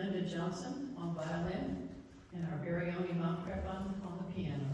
Linda Johnson on violin, and our very own Imam Krepan on the piano.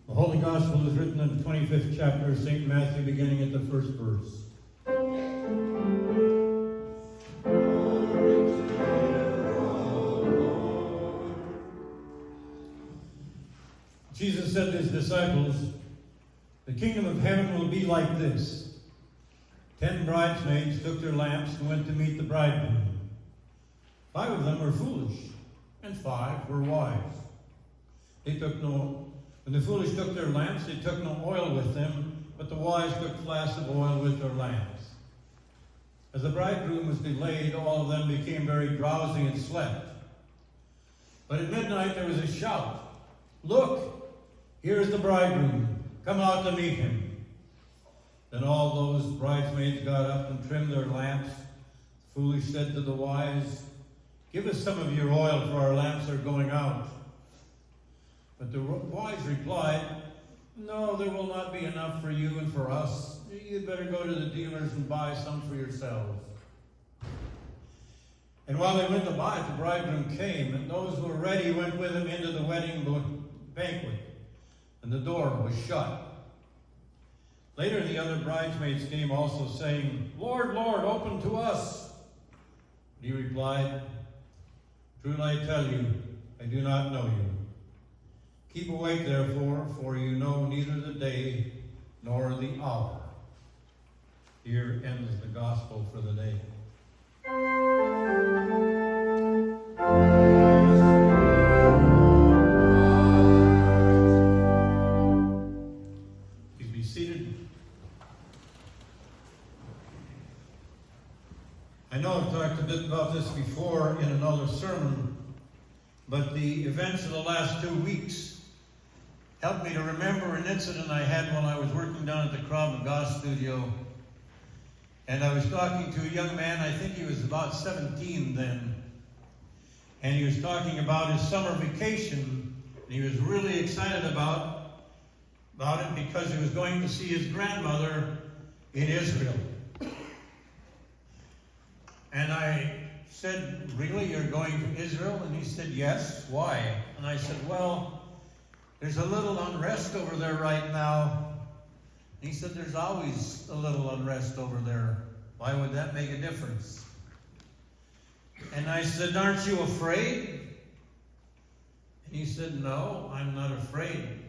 The Holy Gospel is written in the 25th chapter of St. Matthew, beginning at the first verse. Jesus said to his disciples, "The kingdom of heaven will be like this. 10 bridesmaids took their lamps and went to meet the bridegroom. 5 of them were foolish, and 5 were wise. When the foolish took their lamps, they took no oil with them, but the wise took flasks of oil with their lamps. As the bridegroom was delayed, all of them became very drowsy and slept. But at midnight there was a shout, 'Look, here is the bridegroom. Come out to meet him.' Then all those bridesmaids bridesmaids got up and trimmed their lamps. The foolish said to the wise, "Give us some of your oil, for our lamps are going out." But the wise replied, "No, there will not be enough for you and for us. You'd better go to the dealers and buy some for yourselves." And while they went to buy it, the bridegroom came, and those who were ready went with him into the wedding banquet, and the door was shut. Later the other bridesmaids came also, saying, "Lord, Lord, open to us." But he replied, "Truly I tell you, I do not know you. Keep awake, therefore, for you know neither the day nor the hour." Here ends the gospel for the day. Please be seated. I know I've talked a bit about this before in another sermon, but the events of the last 2 weeks helped me to remember an incident I had when I was working down at the Krav Maga studio. And I was talking to a young man, I think he was about 17 then. And he was talking about his summer vacation. And he was really excited about it because he was going to see his grandmother in Israel. And I said, "Really, you're going to Israel?" And he said, "Yes." "Why?" And I said, "Well, there's a little unrest over there right now." And he said, "There's always a little unrest over there. Why would that make a difference?" And I said, "Aren't you afraid?" And he said, "No, I'm not afraid.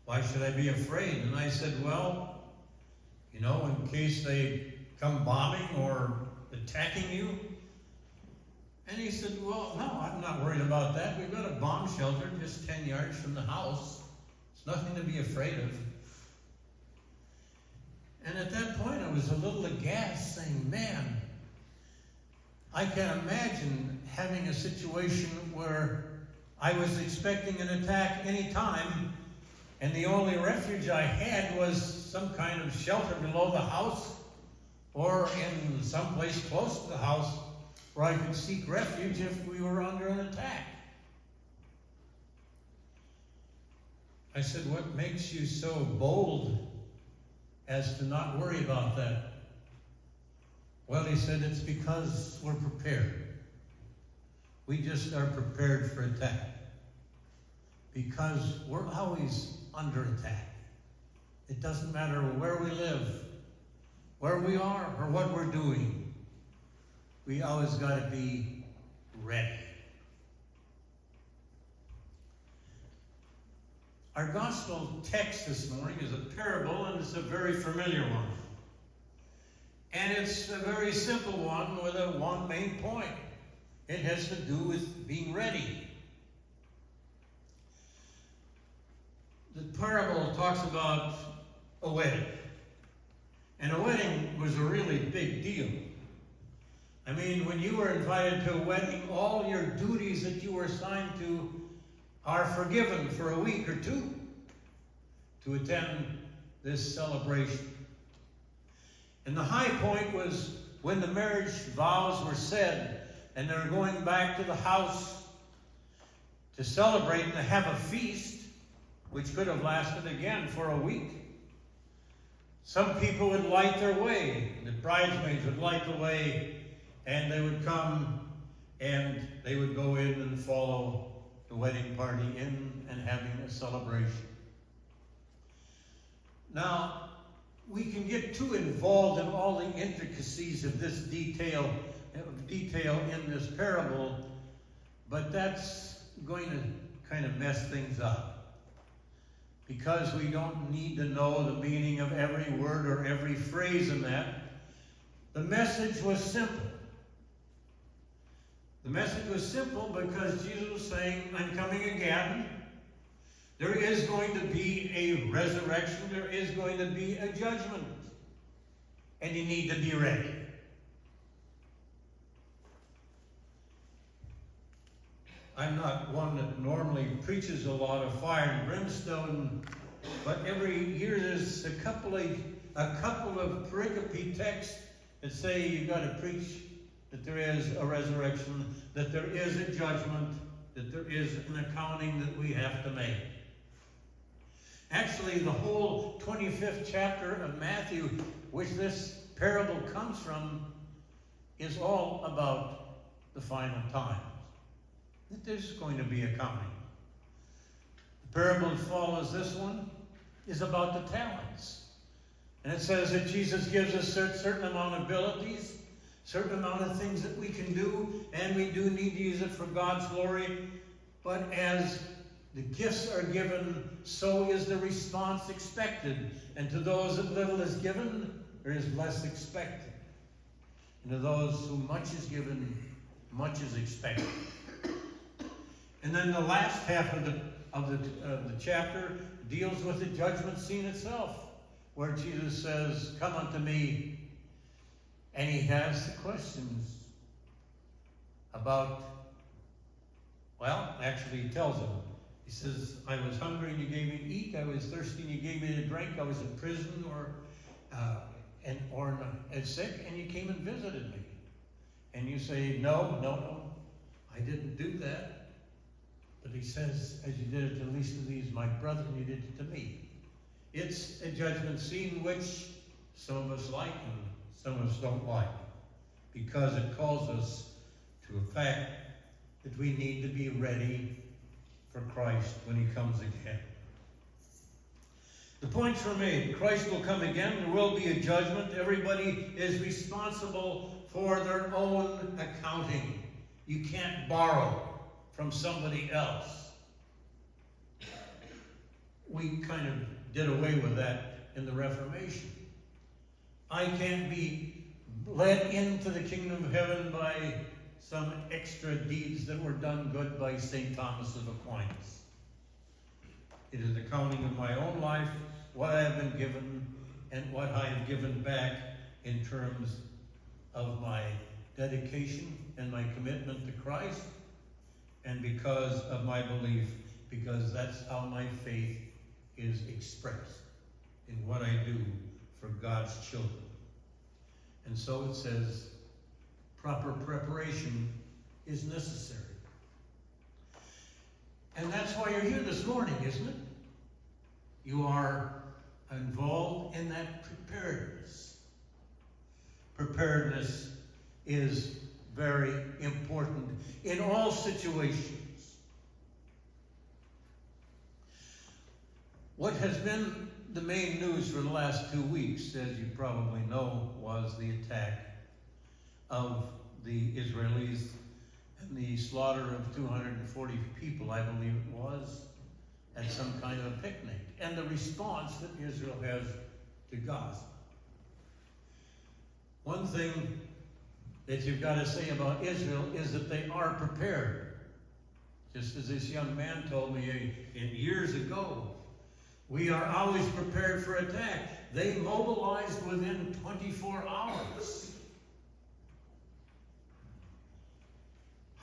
Why should I be afraid?" And I said, "Well, in case they come bombing or attacking you." And he said, "Well, no, I'm not worried about that. We've got a bomb shelter just 10 yards from the house. It's nothing to be afraid of." And at that point, I was a little aghast, saying, "Man, I can imagine having a situation where I was expecting an attack any time, and the only refuge I had was some kind of shelter below the house or in some place close to the house where I could seek refuge if we were under an attack." I said, "What makes you so bold as to not worry about that?" Well, he said, "It's because we're prepared. We just are prepared for attack. Because we're always under attack. It doesn't matter where we live, where we are, or what we're doing. We always got to be ready." Our gospel text this morning is a parable, and it's a very familiar one. And it's a very simple one with one main point. It has to do with being ready. The parable talks about a wedding. And a wedding was a really big deal. I mean, when you were invited to a wedding, all your duties that you were assigned to are forgiven for a week or two to attend this celebration. And the high point was when the marriage vows were said and they were going back to the house to celebrate and to have a feast, which could have lasted again for a week. Some people would light their way. The bridesmaids would light the way, and they would come and they would go in and follow the wedding party in and having a celebration. Now, we can get too involved in all the intricacies of this detail in this parable, but that's going to kind of mess things up, because we don't need to know the meaning of every word or every phrase in that. The message was simple. The message was simple because Jesus was saying, "I'm coming again. There is going to be a resurrection. There is going to be a judgment. And you need to be ready." I'm not one that normally preaches a lot of fire and brimstone, but every year there's a a couple of pericope texts that say you've got to preach that there is a resurrection, that there is a judgment, that there is an accounting that we have to make. Actually, the whole 25th chapter of Matthew, which this parable comes from, is all about the final times. That there's going to be accounting. The parable that follows this one is about the talents. And it says that Jesus gives us a certain amount of abilities, certain amount of things that we can do, and we do need to use it for God's glory. But as the gifts are given, so is the response expected. And to those that little is given, there is less expected. And to those whom much is given, much is expected. And then the last half of the chapter deals with the judgment scene itself, where Jesus says, "Come unto me," and he has the questions about, well, actually he tells them. He says, "I was hungry and you gave me to eat. I was thirsty and you gave me to drink. I was in prison or sick and you came and visited me." And you say, no, I didn't do that. But he says, "As you did it to the least of these, my brethren, you did it to me." It's a judgment scene which some of us like and some of us don't like, because it calls us to a fact that we need to be ready for Christ when he comes again. The points were made. Christ will come again. There will be a judgment. Everybody is responsible for their own accounting. You can't borrow from somebody else. We kind of did away with that in the Reformation. I can't be led into the kingdom of heaven by some extra deeds that were done good by St. Thomas of Aquinas. It is the counting of my own life, what I have been given, and what I have given back in terms of my dedication and my commitment to Christ, and because of my belief, because that's how my faith is expressed in what I do for God's children. And so it says, proper preparation is necessary. And that's why you're here this morning, isn't it? You are involved in that preparedness. Preparedness is very important in all situations. What has been the main news for the last 2 weeks, as you probably know, was the attack of the Israelis and the slaughter of 240 people, I believe it was, at some kind of a picnic, and the response that Israel has to Gaza. One thing that you've got to say about Israel is that they are prepared. Just as this young man told me years ago, we are always prepared for attack. They mobilized within 24 hours.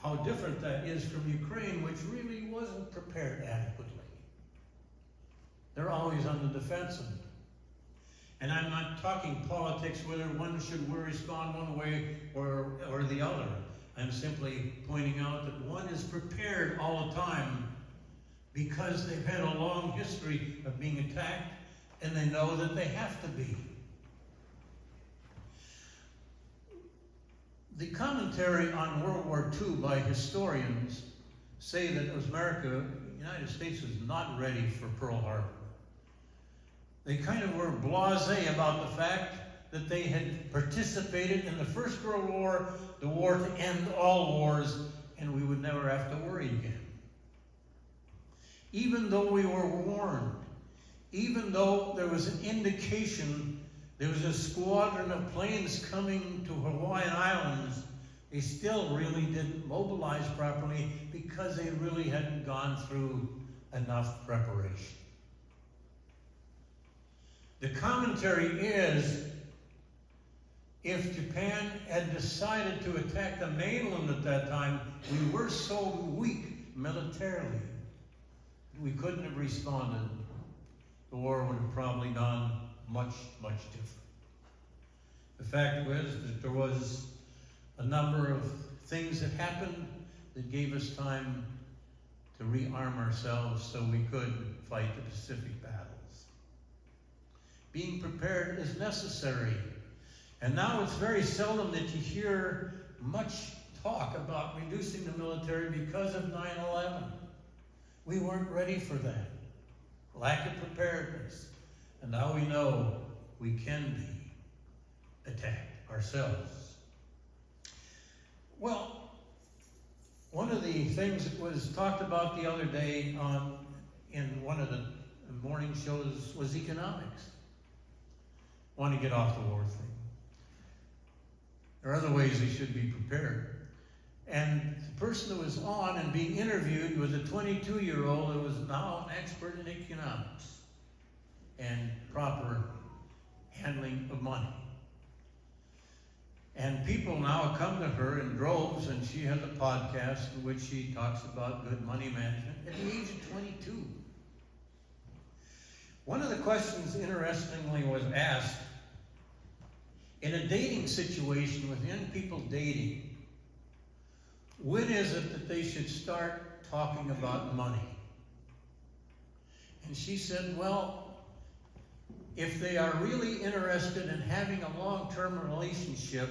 How different that is from Ukraine, which really wasn't prepared adequately. They're always on the defensive. And I'm not talking politics, whether one should respond one way or the other. I'm simply pointing out that one is prepared all the time because they've had a long history of being attacked, and they know that they have to be. The commentary on World War II by historians say that the United States was not ready for Pearl Harbor. They kind of were blasé about the fact that they had participated in the First World War, the war to end all wars, and we would never have to worry again. Even though we were warned, even though there was an indication there was a squadron of planes coming to Hawaiian Islands, they still really didn't mobilize properly because they really hadn't gone through enough preparation. The commentary is, if Japan had decided to attack the mainland at that time, we were so weak militarily, we couldn't have responded. The war would have probably gone much, much different. The fact was that there was a number of things that happened that gave us time to rearm ourselves so we could fight the Pacific battles. Being prepared is necessary. And now it's very seldom that you hear much talk about reducing the military because of 9/11. We weren't ready for that. Lack of preparedness. And now we know we can be attacked ourselves. Well, one of the things that was talked about the other day in one of the morning shows was economics. Want to get off the war thing. There are other ways we should be prepared. And the person who was on and being interviewed was a 22-year-old who was now an expert in economics and proper handling of money. And people now come to her in droves, and she has a podcast in which she talks about good money management at the age of 22. One of the questions, interestingly, was asked, in a dating situation with young people dating, when is it that they should start talking about money? And she said, well, if they are really interested in having a long-term relationship,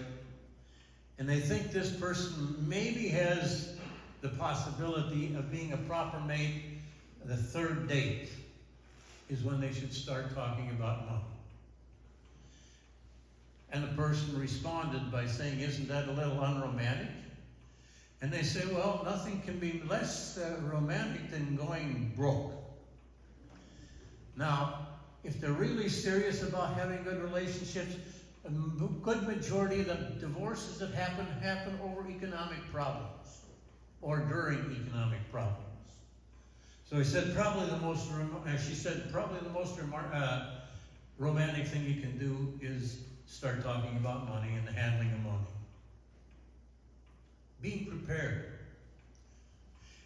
and they think this person maybe has the possibility of being a proper mate, the third date is when they should start talking about money. And the person responded by saying, isn't that a little unromantic? And they say, well, nothing can be less romantic than going broke. Now, if they're really serious about having good relationships, a good majority of the divorces that happen over economic problems or during economic problems. So he said, probably the most romantic thing you can do is start talking about money and the handling of money. Being prepared.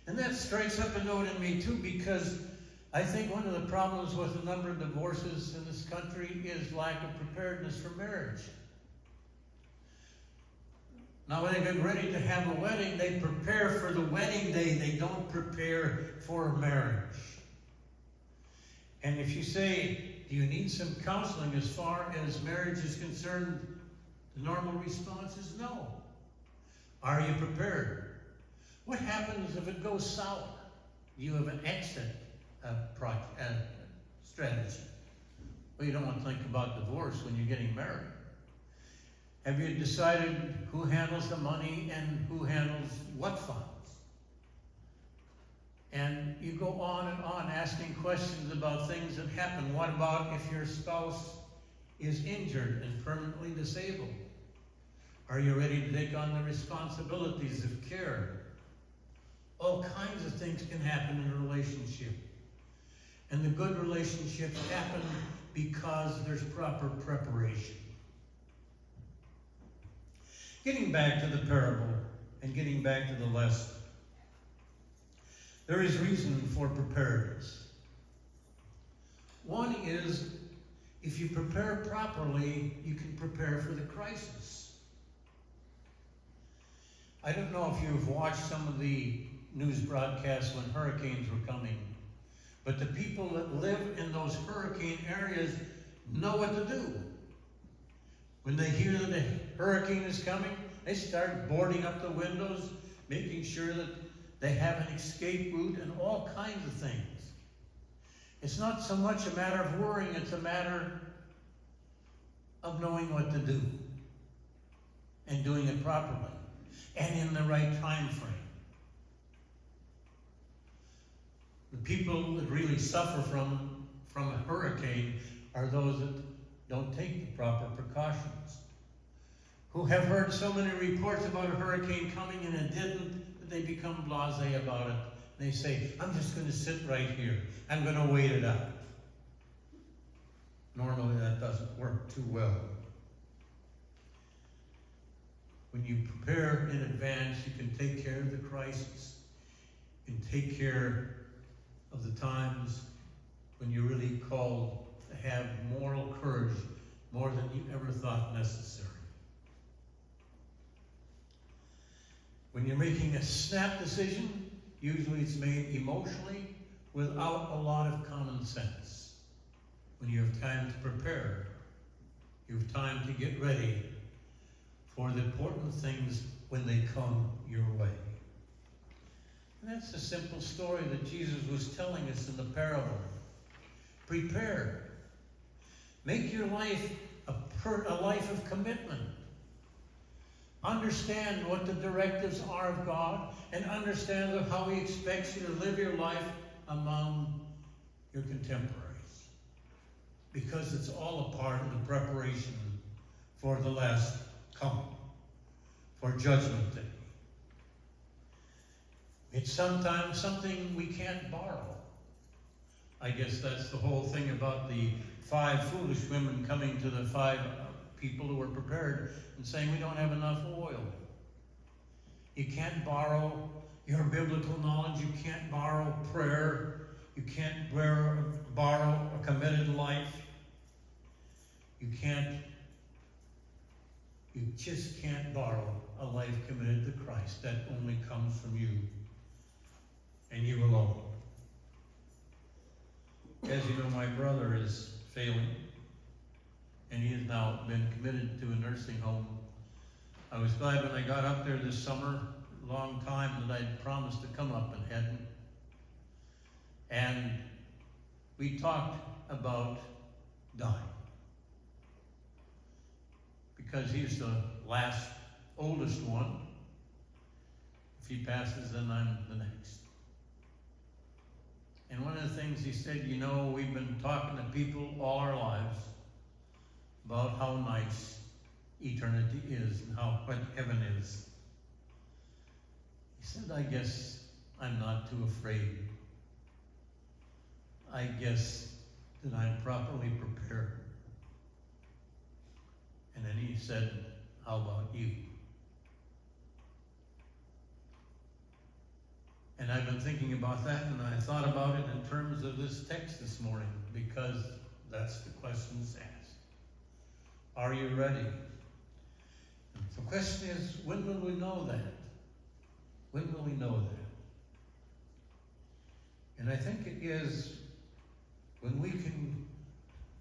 And that strikes up a note in me too, because I think one of the problems with a number of divorces in this country is lack of preparedness for marriage. Now, when they get ready to have a wedding, they prepare for the wedding day. They don't prepare for marriage. And if you say, do you need some counseling as far as marriage is concerned? The normal response is no. Are you prepared? What happens if it goes sour? You have an exit strategy. Well, you don't want to think about divorce when you're getting married. Have you decided who handles the money and who handles what funds? And you go on and on asking questions about things that happen. What about if your spouse is injured and permanently disabled? Are you ready to take on the responsibilities of care? All kinds of things can happen in a relationship. And the good relationships happen because there's proper preparation. Getting back to the parable and getting back to the lesson. There is reason for preparedness. One is, if you prepare properly, you can prepare for the crisis. I don't know if you've watched some of the news broadcasts when hurricanes were coming, but the people that live in those hurricane areas know what to do. When they hear that a hurricane is coming, they start boarding up the windows, making sure that they have an escape route and all kinds of things. It's not so much a matter of worrying, it's a matter of knowing what to do and doing it properly and in the right time frame. The people that really suffer from a hurricane are those that don't take the proper precautions, who have heard so many reports about a hurricane coming and it didn't, that they become blasé about it. They say, I'm just going to sit right here. I'm going to wait it out. Normally that doesn't work too well. When you prepare in advance, you can take care of the crisis. You can take care of the times when you're really called to have moral courage more than you ever thought necessary. When you're making a snap decision, usually it's made emotionally without a lot of common sense. When you have time to prepare, you have time to get ready for the important things when they come your way. And that's the simple story that Jesus was telling us in the parable. Prepare. Make your life a life of commitment. Understand what the directives are of God, and understand how He expects you to live your life among your contemporaries. Because it's all a part of the preparation for the last coming, for Judgment Day. It's sometimes something we can't borrow. I guess that's the whole thing about the 5 foolish women coming to the 5 people who were prepared and saying, we don't have enough oil. You can't borrow your biblical knowledge. You can't borrow prayer. You can't borrow a committed life. You just can't borrow a life committed to Christ. That only comes from you and you alone. As you know, my brother is failing, and he has now been committed to a nursing home. I was glad when I got up there this summer, a long time, that I'd promised to come up and hadn't. And we talked about dying. Because he's the oldest one. If he passes, then I'm the next. And one of the things he said, you know, we've been talking to people all our lives about how nice eternity is and what heaven is. He said, I guess I'm not too afraid. I guess that I'm properly prepared. And then he said, how about you? And I've been thinking about that, and I thought about it in terms of this text this morning, because that's the questions asked. Are you ready? The question is, when will we know that? When will we know that? And I think it is when we can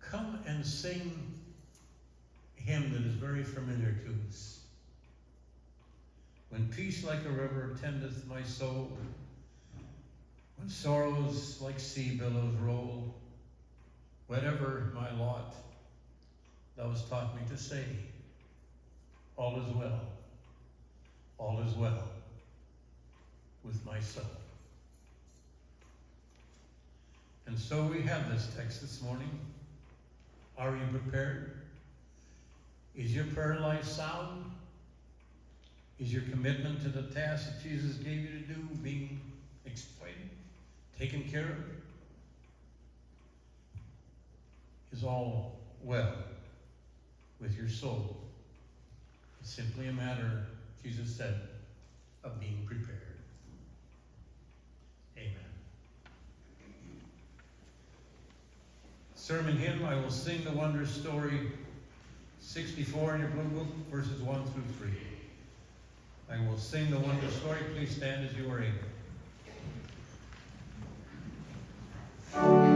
come and sing a hymn that is very familiar to us. When peace like a river tendeth my soul, when sorrows like sea billows roll, whatever my lot, thou hast taught me to say, all is well with my soul. And so we have this text this morning. Are you prepared? Is your prayer life sound? Is your commitment to the task that Jesus gave you to do being exploited, taken care of? Is all well with your soul? It's simply a matter, Jesus said, of being prepared. Amen. Sermon hymn, I will sing the wondrous story, 64 in your blue book, verses 1 through 3. I will sing the wondrous story. Please stand as you are able.